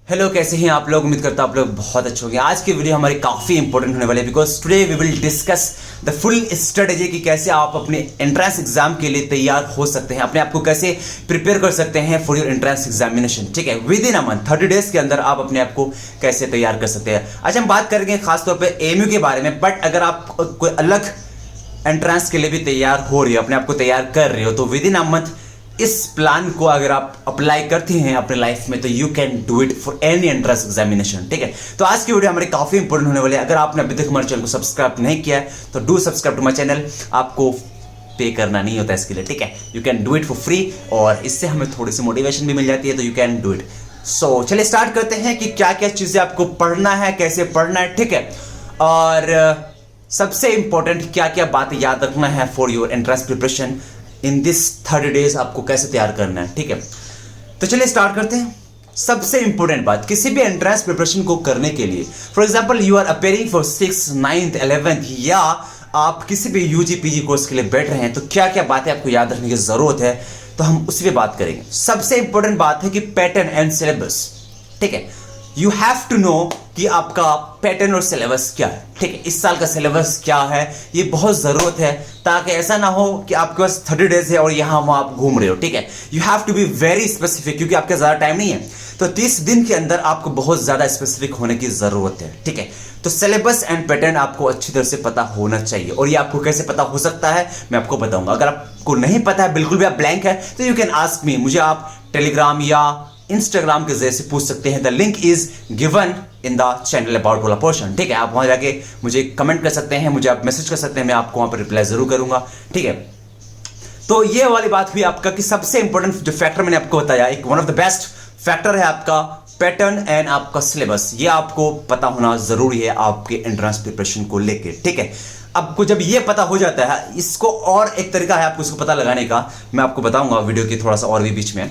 Hello, कैसे हैं आप लोग। उम्मीद करता हूं आप लोग बहुत अच्छे होंगे। आज की वीडियो हमारी काफ़ी इंपॉर्टेंट होने वाली है because today we will discuss the full strategy कि कैसे आप अपने एंट्रेंस एग्जाम के लिए तैयार हो सकते हैं, अपने आप को कैसे प्रिपेयर कर सकते हैं फॉर योर एंट्रेंस एग्जामिनेशन। ठीक है, with in a month 30 days के अंदर आप अपने आप को कैसे तैयार कर सकते हैं। आज हम बात करेंगे खासतौर पर एएमयू के बारे में, बट अगर आप कोई अलग एंट्रेंस के लिए भी तैयार हो रही हो, अपने आप को तैयार कर रहे हो, तो विद इन अ मंथ इस प्लान को अगर आप अप्लाई करते हैं अपने लाइफ में तो you can do it for any entrance examination. ठीक है, तो आज की वीडियो हमारी काफी इंपॉर्टेंट होने वाली है। अगर आपने अभी तक हमारे चैनल को सब्सक्राइब नहीं किया है तो do subscribe to my channel. आपको पे करना नहीं होता इसके लिए, ठीक है। You can do it for free और इससे हमें थोड़ी सी मोटिवेशन भी मिल जाती है, तो यू कैन डू इट। सो चलिए स्टार्ट करते हैं कि क्या क्या चीजें आपको पढ़ना है, कैसे पढ़ना है, ठीक है, और सबसे इंपॉर्टेंट क्या क्या बातें याद रखना है for your entrance preparation in this 30 days, आपको कैसे तैयार करना है। ठीक है, तो चलिए स्टार्ट करते हैं। सबसे इंपॉर्टेंट बात, किसी भी एंट्रेंस प्रिपरेशन को करने के लिए, for example you are appearing for 6th, 9th, 11th या आप किसी भी यूजी पीजी कोर्स के लिए बैठ रहे हैं, तो क्या क्या बातें आपको याद रखने की जरूरत है, तो हम उसी पे बात करेंगे। सबसे इंपॉर्टेंट बात है कि पैटर्न एंड सिलेबस। ठीक है, यू हैव टू नो कि आपका पैटर्न और सिलेबस क्या है। ठीक है, इस साल का सिलेबस क्या है, ये बहुत जरूरत है, ताकि ऐसा ना हो कि आपके पास 30 डेज है और यहां वहां आप घूम रहे हो। ठीक है, you have to be very specific, क्योंकि आपके ज्यादा टाइम नहीं है, तो 30 दिन के अंदर आपको बहुत ज्यादा स्पेसिफिक होने की जरूरत है। ठीक है, तो सिलेबस एंड पैटर्न आपको अच्छी तरह से पता होना चाहिए। और ये आपको कैसे पता हो सकता है मैं आपको बताऊंगा। अगर आपको नहीं पता है, बिल्कुल भी आप ब्लैंक है, तो यू कैन आस्क मी। मुझे आप टेलीग्राम या इंस्टाग्राम के जरिए से पूछ सकते हैं। The link is given in the channel about वाला पोर्शन। ठीक है, आप वहां जाके मुझे कमेंट कर सकते हैं, मुझे आप मैसेज कर सकते हैं, मैं आपको वहां पर रिप्लाई जरूर करूंगा। ठीक है, तो ये वाली बात हुई आपका कि सबसे इंपॉर्टेंट जो फैक्टर मैंने आपको बताया, एक one of the best factor है आपका पैटर्न एंड आपका सिलेबस। ये आपको पता होना जरूरी है आपके एंट्रेंस प्रिपरेशन को लेके। ठीक है, आपको जब ये पता हो जाता है, इसको और एक तरीका है आपको इसको पता लगाने का, मैं आपको बताऊंगा वीडियो के थोड़ा सा और भी बीच में।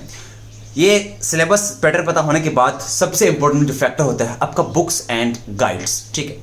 ये सिलेबस पैटर्न पता होने के बाद सबसे इंपॉर्टेंट जो फैक्टर होता है आपका बुक्स एंड गाइड्स। ठीक है,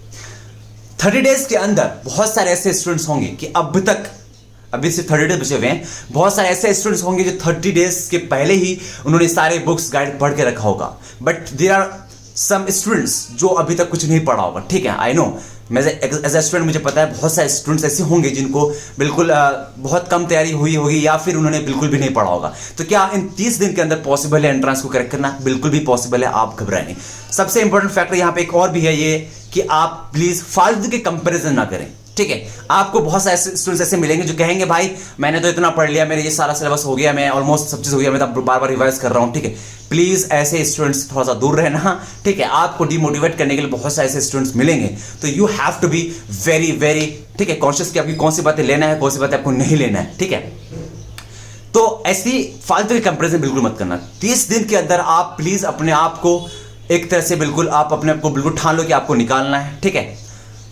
30 डेज के अंदर बहुत सारे ऐसे स्टूडेंट्स होंगे कि अभी सिर्फ 30 डेज बचे हुए हैं, बहुत सारे ऐसे स्टूडेंट्स होंगे जो 30 डेज के पहले ही उन्होंने सारे बुक्स गाइड पढ़ के रखा होगा, but there are some students जो अभी तक कुछ नहीं पढ़ा होगा। ठीक है, आई नो, मैं एज ए स्टूडेंट मुझे पता है बहुत सारे स्टूडेंट्स ऐसे होंगे जिनको बिल्कुल बहुत कम तैयारी हुई होगी या फिर उन्होंने बिल्कुल भी नहीं पढ़ा होगा। तो क्या इन 30 दिन के अंदर पॉसिबल है एंट्रेंस को करेक्ट करना? बिल्कुल भी पॉसिबल है, आप घबराएं नहीं। सबसे इंपॉर्टेंट फैक्टर यहाँ पे एक और भी है ये कि आप प्लीज फालतू के कंपेरिजन ना करें। ठीक है, आपको बहुत सारे स्टूडेंट्स ऐसे मिलेंगे जो कहेंगे भाई मैंने तो इतना पढ़ लिया, मेरे ये सारा सिलेबस हो गया, मैं ऑलमोस्ट सब चीज हो गया, मैं तो बार बार रिवाइज कर रहा हूं। ठीक है, प्लीज ऐसे स्टूडेंट्स थोड़ा सा दूर रहना। ठीक है, आपको डिमोटिवेट करने के लिए बहुत सारे ऐसे स्टूडेंट्स मिलेंगे, तो you have to be very very, ठीक है, कॉन्शियस कि आपकी कौन सी बातें लेना है, कौन सी बातें आपको नहीं लेना है। ठीक है, तो ऐसी फालतू की कंपेरिजन बिल्कुल मत करना। 30 दिन के अंदर आप प्लीज अपने आप को एक तरह से बिल्कुल आप अपने आप को बिल्कुल ठान लो कि आपको निकालना है। ठीक है,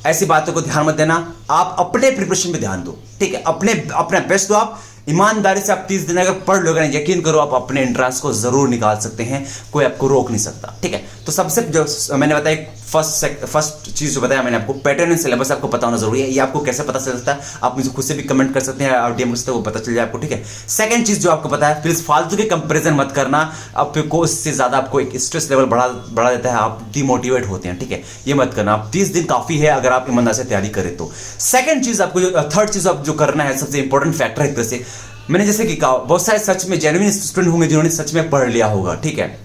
ऐसी बातों को ध्यान मत देना, आप अपने प्रिपरेशन पे ध्यान दो। ठीक है, अपना बेस्ट दो। आप ईमानदारी से आप 30 दिन अगर पढ़ लोगे ना, यकीन करो आप अपने एंट्रेंस को जरूर निकाल सकते हैं, कोई आपको रोक नहीं सकता। ठीक है, तो सबसे जो मैंने बताया फर्स्ट चीज जो बताया मैंने आपको, पैटर्न एंड सिलेबस आपको पता होना जरूरी है। ये आपको कैसे पता चल सकता है, आप मुझे खुद से भी कमेंट कर सकते हैं और डीएम कर सकते हैं, वो पता चल जाए आपको। ठीक है, सेकंड चीज जो आपको पता है, प्लीज फालतू के कंपेरिजन मत करना, आपको इससे ज्यादा आपको एक स्ट्रेस लेवल बढ़ा देता है, आप डिमोटिवेट होते हैं। ठीक है, ये मत करना। आप 30 दिन काफी है अगर आप ईमानदारी से तैयारी करें तो। सेकंड चीज आपको थर्ड चीज आप जो करना है, सबसे इंपॉर्टेंट फैक्टर एक तरह से, मैंने जैसे कि कहा बहुत सारे सच में जेन्युइन स्टूडेंट होंगे जिन्होंने सच में पढ़ लिया होगा। ठीक है,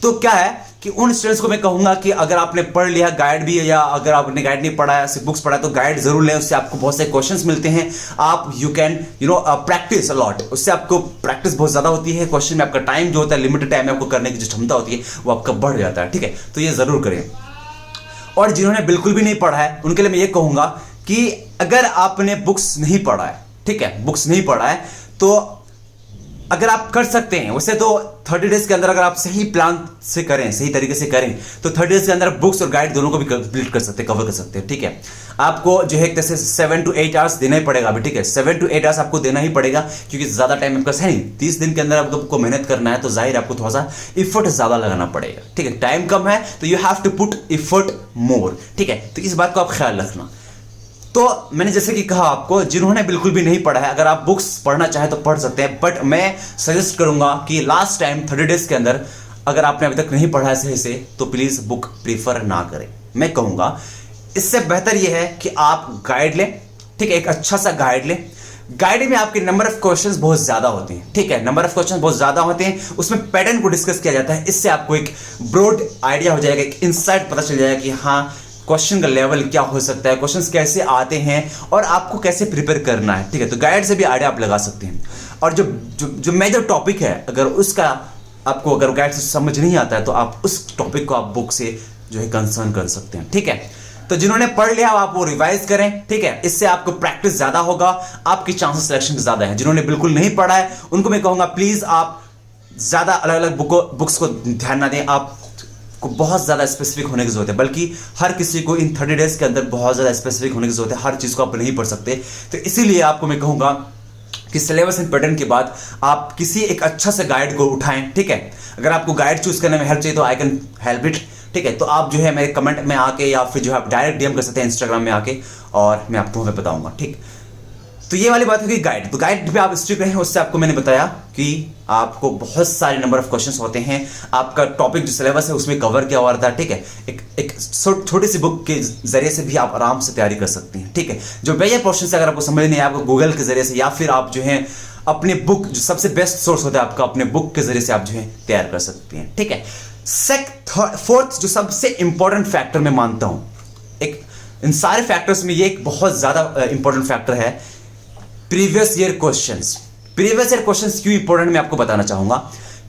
तो क्या है कि उन स्टूडेंट्स को मैं कहूंगा कि अगर आपने पढ़ लिया गाइड भी, या अगर आपने गाइड नहीं पढ़ा है सिर्फ बुक्स पढ़ा है, तो गाइड जरूर लें, उससे आपको बहुत सारे क्वेश्चंस मिलते हैं। आप you can practice a lot, उससे आपको प्रैक्टिस बहुत ज्यादा होती है। क्वेश्चन में आपका टाइम जो होता है, लिमिटेड टाइम में आपको करने की जो क्षमता होती है वो आपका बढ़ जाता है। ठीक है, तो ये जरूर करें। और जिन्होंने बिल्कुल भी नहीं पढ़ा है उनके लिए मैं ये कहूंगा कि अगर आपने बुक्स नहीं पढ़ा है, ठीक है, बुक्स नहीं पढ़ा है, तो अगर आप कर सकते हैं, वैसे तो 30 डेज के अंदर अगर आप सही प्लान से करें, सही तरीके से करें, तो 30 डेज के अंदर बुक्स और गाइड दोनों को भी कंप्लीट कर सकते हैं, कवर कर सकते हैं। ठीक है, आपको जो है एक तरह से 7 to 8 आवर्स देना ही पड़ेगा अभी। ठीक है, 7 to 8 आवर्स आपको देना ही पड़ेगा, क्योंकि ज्यादा टाइम आपका है नहीं। 30 दिन के अंदर आपको मेहनत करना है, तो जाहिर आपको थोड़ा सा इफर्ट ज्यादा लगाना पड़ेगा। ठीक है, टाइम कम है तो you have to put effort more. ठीक है, तो इस बात को आप ख्याल रखना। तो मैंने जैसे कि कहा आपको, जिन्होंने बिल्कुल भी नहीं पढ़ा है, अगर आप बुक्स पढ़ना चाहें तो पढ़ सकते हैं, बट मैं सजेस्ट करूंगा कि लास्ट टाइम 30 डेज के अंदर अगर आपने अभी तक नहीं पढ़ा है सही से तो प्लीज बुक प्रीफर ना करें। मैं कहूंगा इससे बेहतर यह है कि आप गाइड लें, ठीक है, एक अच्छा सा गाइड लें। गाइड में आपके नंबर ऑफ क्वेश्चंस बहुत ज्यादा होते हैं, ठीक है, नंबर ऑफ क्वेश्चंस बहुत ज्यादा होते हैं, उसमें पैटर्न को डिस्कस किया जाता है। इससे आपको एक ब्रॉड आइडिया हो जाएगा, एक इंसाइट पता चल जाएगा कि हाँ क्वेश्चन का लेवल क्या हो सकता है, क्वेश्चंस कैसे आते हैं और आपको कैसे प्रिपेयर करना है, ठीक है। तो गाइड से भी आइडिया आप लगा सकते हैं। और जो मेजर टॉपिक है अगर उसका आपको अगर गाइड से समझ नहीं आता है तो आप उस टॉपिक को आप बुक से जो है कंसर्न कर सकते हैं, ठीक है। तो जिन्होंने पढ़ लिया आप वो रिवाइज करें, ठीक है, इससे आपको प्रैक्टिस ज्यादा होगा, आपकी चांसेस सिलेक्शन ज्यादा है। जिन्होंने बिल्कुल नहीं पढ़ा है उनको मैं कहूंगा प्लीज आप ज्यादा अलग अलग बुक्स को ध्यान ना दें, आपको बहुत ज्यादा स्पेसिफिक होने की जरूरत है, बल्कि हर किसी को इन 30 डेज के अंदर बहुत ज्यादा स्पेसिफिक होने की जरूरत है, हर चीज को आप नहीं पढ़ सकते। तो इसीलिए आपको मैं कहूंगा कि सिलेबस एंड पैटर्न के बाद आप किसी एक अच्छा से गाइड को उठाएं, ठीक है। अगर आपको गाइड चूज करने में हेल्प चाहिए तो आई कैन हेल्प इट, ठीक है। तो आप जो है मेरे कमेंट में आके या फिर जो है आप डायरेक्ट डीएम कर सकते हैं इंस्टाग्राम में आके और मैं आपको हमें बताऊंगा, ठीक। तो ये वाली बात होगी गाइड। तो गाइड पे आप स्ट्रिक्ट रहे, उससे आपको मैंने बताया कि आपको बहुत सारे नंबर ऑफ क्वेश्चंस होते हैं, आपका टॉपिक जो सिलेबस है उसमें कवर किया हुआ रहता है, ठीक है। एक छोटी सी बुक के जरिए से भी आप आराम से तैयारी कर सकते हैं, ठीक है। जो मेजर क्वेश्चन अगर आपको समझ नहीं है आपको गूगल के जरिए से या फिर आप जो है अपने बुक जो सबसे बेस्ट सोर्स होता है आपका अपने बुक के जरिए से आप जो है तैयार कर सकते हैं, ठीक है। फोर्थ जो सबसे इंपॉर्टेंट फैक्टर मैं मानता हूं, एक इन सारे फैक्टर्स में ये एक बहुत ज्यादा इंपॉर्टेंट फैक्टर है, previous year questions. Previous year questions क्यों इंपॉर्टेंट मैं आपको बताना चाहूंगा।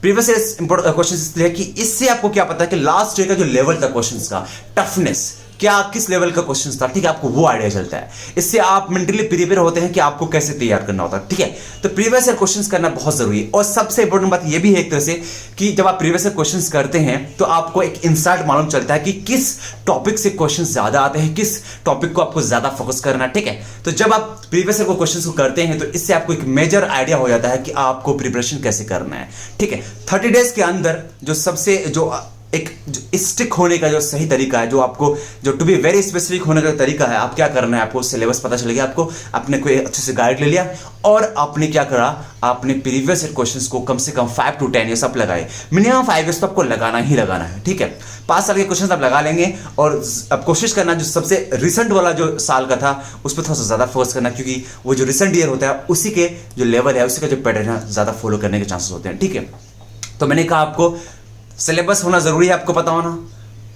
प्रीवियस ईयर क्वेश्चंस इसलिए कि इससे आपको क्या पता है कि लास्ट ईयर का जो लेवल था क्वेश्चंस का, टफनेस क्या किस लेवल का क्वेश्चन था, ठीक है, आपको वो आइडिया चलता है। इससे आप मेंटली प्रिपेयर होते हैं कि आपको कैसे तैयार करना होता है, ठीक है। तो प्रीवियस ईयर क्वेश्चंस करना बहुत जरूरी है। और सबसे इंपॉर्टेंट बात ये भी है एक तरह से कि जब आप प्रीवियस ईयर क्वेश्चंस करते हैं तो आपको एक इंसाइट मालूम चलता है कि किस टॉपिक से क्वेश्चंस ज्यादा आते हैं, किस टॉपिक को आपको ज्यादा फोकस करना है, ठीक है। तो जब आप प्रीवियस ईयर क्वेश्चंस को करते हैं तो इससे आपको एक मेजर आइडिया हो जाता है कि आपको प्रिपरेशन कैसे करना है, ठीक है। 30 डेज के अंदर जो सबसे जो एक स्टिक होने का जो सही तरीका है, जो आपको जो टू बी वेरी स्पेसिफिक होने का तरीका है, आप क्या करना है, आपको सिलेबस पता चलेगा, आपको आपने कोई अच्छे से गाइड ले लिया और आपने क्या करा, आपने प्रीवियस ईयर क्वेश्चंस को कम से कम 5 to 10 ये सब लगाए, मिनिमम 5 ईयर्स तो आपको लगाना ही लगाना है, ठीक है। 5 साल के क्वेश्चंस आप लगा लेंगे और अब कोशिश करना जो सबसे रिसेंट वाला जो साल का था उस पर थोड़ा सा ज्यादा फोकस करना, क्योंकि वो जो रिसेंट ईयर होता है उसी के जो लेवल है, उसी का जो पैटर्न है ज्यादा फॉलो करने के चांसेस होते हैं, ठीक है। तो मैंने कहा आपको सिलेबस होना जरूरी है, आपको पता होना।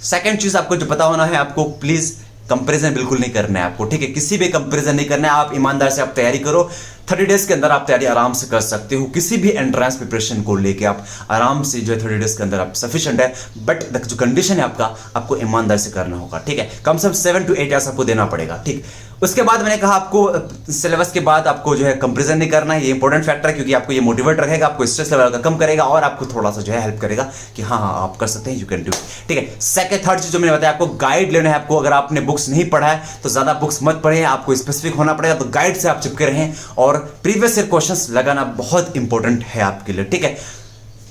सेकंड चीज आपको जो पता होना है, आपको प्लीज कंपैरिजन बिल्कुल नहीं करना है आपको, ठीक है। किसी भी कंपैरिजन नहीं करना है, आप ईमानदार से आप तैयारी करो। 30 डेज के अंदर आप तैयारी आराम से कर सकते हो, किसी भी एंट्रेंस प्रिपरेशन को लेके आप आराम से जो है 30 डेज के अंदर आप सफिशिएंट है। बट जो कंडीशन है आपका, आपको ईमानदार से करना होगा, ठीक है। कम से कम 7 to 8 ईयर्स आपको देना पड़ेगा, ठीक। उसके बाद मैंने कहा आपको सिलेबस के बाद आपको जो है कंपैरिजन नहीं करना है, ये इंपॉर्टेंट फैक्टर है क्योंकि आपको ये मोटिवेट रखेगा, आपको स्ट्रेस लेवल का कम करेगा और आपको थोड़ा सा जो है हेल्प करेगा कि हाँ आप कर सकते हैं, यू कैन डू, ठीक है। थर्ड चीज जो मैंने बताया, आपको गाइड लेना है। आपको अगर आपने बुक्स नहीं पढ़ा है तो ज्यादा बुक्स मत पढ़ें, आपको स्पेसिफिक होना पड़ेगा, तो गाइड से आप चिपके रहें और प्रीवियस ईयर क्वेश्चंस लगाना बहुत इंपॉर्टेंट है आपके लिए, ठीक है।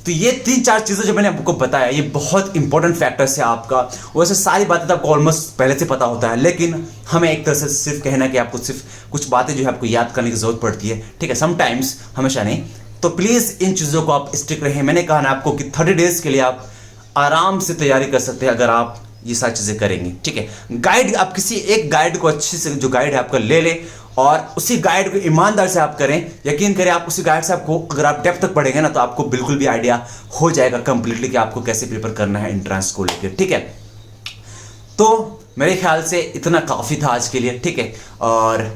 तो ये 3-4 चीजें जो मैंने आपको बताया ये बहुत इंपॉर्टेंट फैक्टर्स है आपका। वैसे सारी बातें तो आपको ऑलमोस्ट पहले से पता होता है, लेकिन हमें एक तरह से सिर्फ कहना है कि आपको सिर्फ कुछ बातें जो है आपको याद करने की जरूरत पड़ती है, ठीक है, समटाइम्स, हमेशा नहीं। तो प्लीज इन चीजों को आप स्टिक रहें। मैंने कहा ना आपको कि 30 डेज के लिए आप आराम से तैयारी कर सकते हैं अगर आप ये सारी चीजें करेंगे, ठीक है। गाइड आप किसी एक गाइड को अच्छे से जो गाइड है आपका ले लें और उसी गाइड को ईमानदार से आप करें, यकीन करें आप उसी गाइड से आपको अगर आप डेप्थ तक पढ़ेंगे ना तो आपको बिल्कुल भी आइडिया हो जाएगा कंप्लीटली कि आपको कैसे प्रिपेयर करना है एंट्रेंस को लेकर, ठीक है। तो मेरे ख्याल से इतना काफी था आज के लिए, ठीक है। और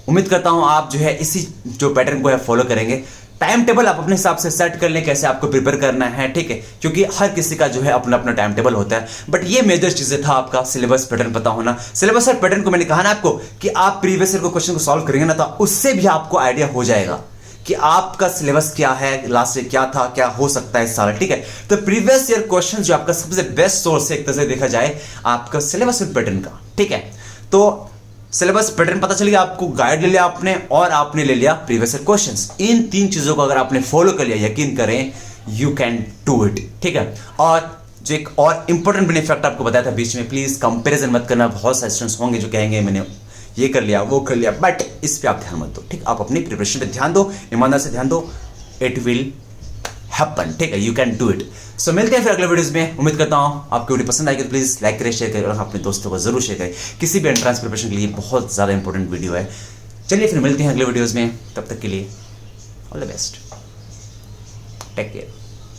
उम्मीद करता हूं आप जो है इसी जो पैटर्न को है फॉलो करेंगे। टाइम टेबल आप अपने हिसाब से सेट कर लें कैसे आपको प्रिपेयर करना है, ठीक है, क्योंकि हर किसी का जो है अपना अपना टाइम टेबल होता है। बट ये मेजर चीजें था आपका सिलेबस पैटर्न पता होना। सिलेबस और पैटर्न को मैंने कहा ना आपको कि आप प्रीवियस ईयर को क्वेश्चन को सॉल्व करेंगे ना तो उससे भी आपको आइडिया हो जाएगा कि आपका सिलेबस क्या है, लास्ट ईयर क्या था, क्या हो सकता है इस साल, ठीक है। तो प्रीवियस ईयर क्वेश्चन जो आपका सबसे बेस्ट सोर्स है एक तरह से देखा जाए आपका सिलेबस और पैटर्न का, ठीक है। तो सिलेबस पैटर्न पता चल गया आपको, गाइड ले लिया आपने और आपने ले लिया प्रीवियस ईयर क्वेश्चंस। इन 3 चीजों को अगर आपने फॉलो कर लिया, यकीन करें यू कैन डू इट, ठीक है। और जो एक और इंपॉर्टेंट बेनिफिट आपको बताया था बीच में, प्लीज कंपैरिजन मत करना। बहुत सारे स्टूडेंट्स होंगे जो कहेंगे मैंने ये कर लिया वो कर लिया, बट इस पे आप ध्यान मत दो, ठीक। आप अपनी प्रिपरेशन पे ध्यान दो, ईमानदार से ध्यान दो, इट विल हैपन, ठीक है, यू कैन डू इट। सो मिलते हैं फिर अगले वीडियोस में। उम्मीद करता हूं आपको वीडियो पसंद आएगी तो प्लीज लाइक करें, शेयर करें और अपने दोस्तों को जरूर शेयर करें। किसी भी एंट्रेंस प्रिपरेशन के लिए बहुत ज्यादा इंपॉर्टेंट वीडियो है। चलिए फिर मिलते हैं अगले वीडियोस में, तब तक के लिए all the best, take care.